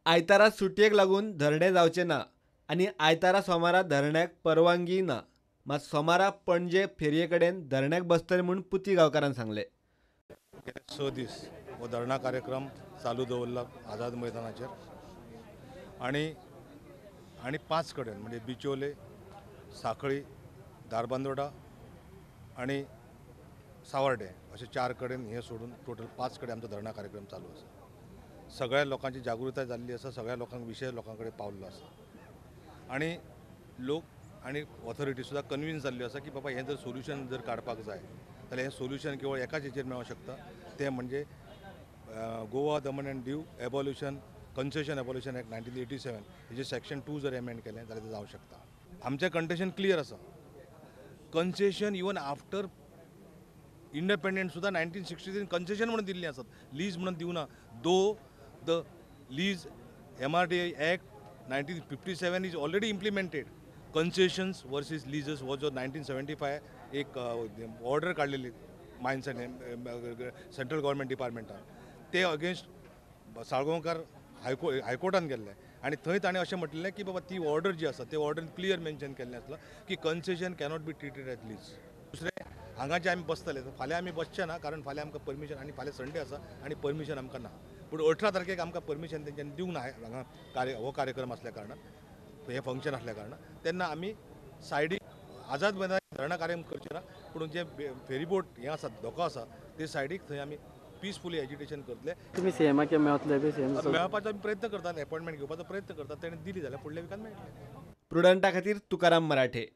आयतारा सुटयेक लागून धरणे जावचे ना आनी आयतारा सोमारा धरण्याक परवानगी ना. मात सोमारा पणजे फेरये कडेन धरण्याक बसतले म्हूण पुती गांवकारान सांगले. गेले 6 दीस हो धरणा कार्यक्रम चालू दवरला आझाद मैदानाचेर आणि 5 कडेन म्हणजे बिचोले, सांखळी, धारबांदोडा आणि सावर्डे अशे 4 कडेन हे सोडून टोटल 5 कडेन आमचो धरणा कार्यक्रम चालू आसा. सगळ्या लोकांची जागृताय जाल्ली आसा, सगळ्या लोकांक विशय लोकां कडेन पावल्लो आसा आणि लोक आणि ऑथॉरिटी सुद्दां कन्विन्स जाल्ल्यो आसा की बाबा हें जर सोल्युशन जर काडपाक जाय जाल्यार हें सोल्युशन केवळ एकाच हेचेर मेळूंक शकता, तें म्हणजे गोवा दमन एंड दीव एबॉल्युशन कन्सेशन एबॉल्युशन एक्ट 1987 हेजे सेक्शन 2 जर एमेंड केलें जाल्यार तें जावंक शकता. आमचें कंडिशन क्लियर आसा. कन्सेशन इवन आफ्टर इंडिपेंडंट सुद्दां 1963 कन्सेशन म्हणून दिल्लीं आसात, लीज म्हणून दिवना. Though the lease MRDA act 1957 is already implemented. Concessions versus leases हो जो 1975 एक ऑर्डर काडलेली मायन्स एंड सेंट्रल गव्हर्मेंट डिपार्टमेंटान ते अगेन्स्ट साळगांवकार हायकोर्टान गेल्ले आनी थंय ताणें अशें म्हटलें की बाबा ती ऑर्डर जी आसा ते ऑर्डर क्लियर मेन्शन केल्लें आसलां की concession cannot be treated as lease. दुसरें हांगा जे आमी बसतले फाल्यां आमी बसचे ना, कारण फाल्यां आमकां परमिशन आनी फाल्यां संडे आसा आनी परमिशन आमकां ना. पूण 18 तारखेक आमकां परमिशन तेंच्यांनी दिवंक ना हांगा हो कार्यक्रम आसल्या कारणान, हे फंक्शन आसल्या कारणान तेन्ना आमी सायडीक आझाद मैदानार धरणा कार्यक्रम करचे ना, पूण जे फेरीबोट हें आसा धोको आसा ते सायडीक थंय आमी पिसफुली एज्युटेशन करतले. तुम्ही सीएमाक मेळतले बी सीएम मेळपाचो आमी प्रयत्न करतात, अपॉइंटमेंट घेवपाचो प्रयत्न करतात, तेणें दिली जाल्यार फुडल्या विकान मेळटलें. प्रुडंटा खातीर तुकाराम मराठे.